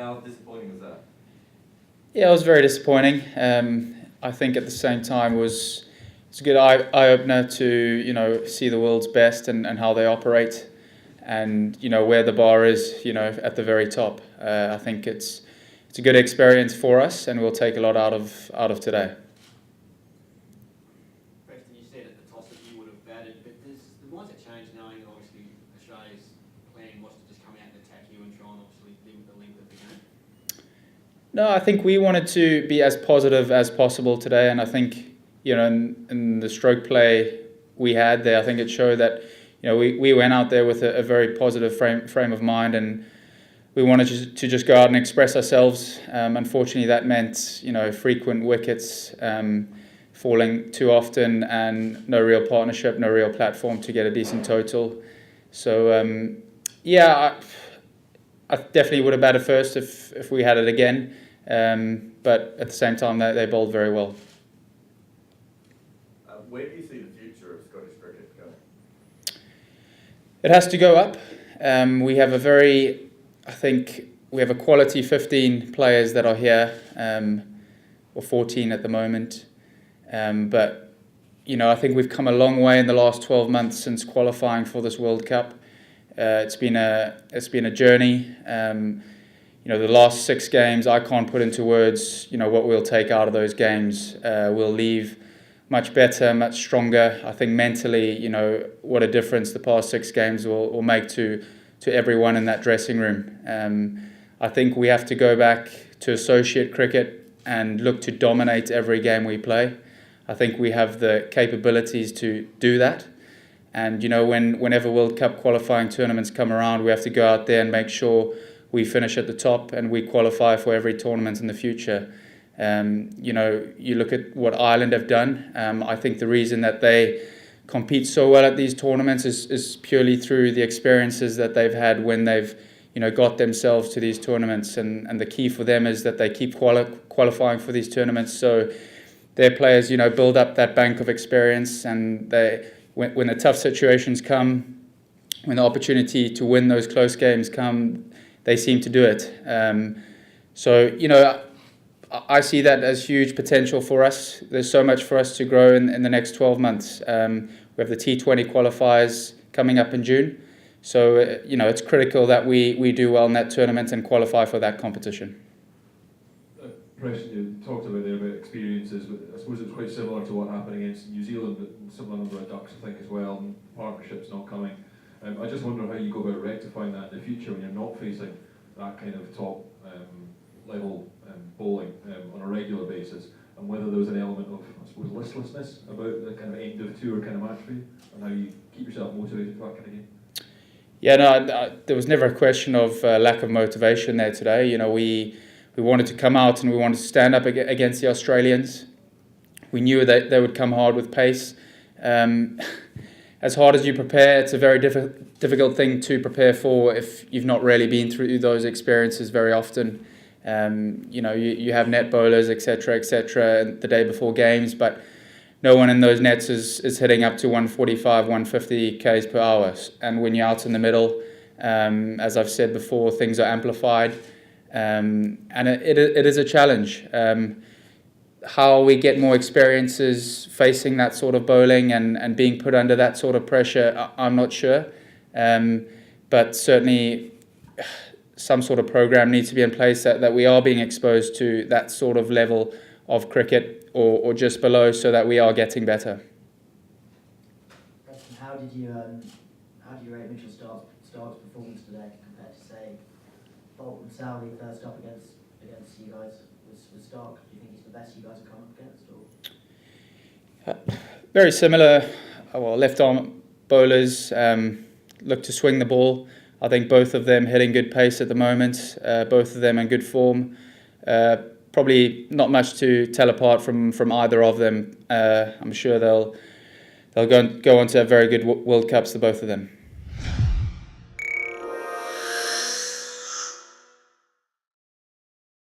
How disappointing was that? Yeah, it was very disappointing. I think at the same time it's a good eye-opener to see the world's best and how they operate, and where the bar is at the very top. I think it's a good experience for us, and we'll take a lot out of today. Preston, you said at the toss that you would have batted, but does the mindset change knowing that obviously Australia's plan was to just come out and attack you and try and obviously limit the length of the game? No, I think we wanted to be as positive as possible today, and I think in the stroke play we had there, I think it showed that we went out there with a very positive frame of mind, and we wanted to just go out and express ourselves. Unfortunately, that meant frequent wickets, falling too often, and no real partnership, no real platform to get a decent total. So I definitely would have batted first if we had it again. But at the same time, they bowled very well. Where do you see the future of Scottish cricket going? It has to go up. We have a quality 15 players that are here, or 14 at the moment. But I think we've come a long way in the last 12 months since qualifying for this World Cup. It's been a journey. The last 6 games, I can't put into words what we'll take out of those games. We'll leave much better, much stronger. I think mentally, what a difference the past 6 games will make to everyone in that dressing room. I think we have to go back to associate cricket and look to dominate every game we play. I think we have the capabilities to do that. And whenever World Cup qualifying tournaments come around, we have to go out there and make sure we finish at the top and we qualify for every tournament in the future. You look at what Ireland have done. I think the reason that they compete so well at these tournaments is purely through the experiences that they've had when they've got themselves to these tournaments, and the key for them is that they keep qualifying for these tournaments, so their players build up that bank of experience, and when the tough situations come, when the opportunity to win those close games come, they seem to do it. I see that as huge potential for us. There's so much for us to grow in the next 12 months. We have the T20 qualifiers coming up in June. So, it's critical that we do well in that tournament and qualify for that competition. Preston, you talked about experiences, but I suppose it's quite similar to what happened against New Zealand, but similar number of ducks, I think, as well, and partnerships not coming. I just wonder how you go about rectifying that in the future when you're not facing that kind of top level bowling on a regular basis, and whether there was an element of, I suppose, listlessness about the kind of end of tour kind of match for you, and how you keep yourself motivated for that kind of game. Yeah, no, there was never a question of lack of motivation there today. We wanted to come out and we wanted to stand up against the Australians. We knew that they would come hard with pace. As hard as you prepare, it's a very difficult thing to prepare for if you've not really been through those experiences very often. You have net bowlers, etc., the day before games, but no one in those nets is hitting up to 145, 150 k's per hour. And when you're out in the middle, as I've said before, things are amplified. And it is a challenge. How we get more experiences facing that sort of bowling and being put under that sort of pressure, I'm not sure. But certainly some sort of program needs to be in place that we are being exposed to that sort of level of cricket or just below, so that we are getting better. Preston, how do you rate Mitchell Stark's performance today compared to, say, Bolt and Sowley first up against you guys? Was Stark, do you think he's the best you guys have come up against? Or? Very similar. Left arm bowlers look to swing the ball. I think both of them hitting good pace at the moment. Both of them in good form. Probably not much to tell apart from either of them. I'm sure they'll go on to have very good World Cups, the both of them.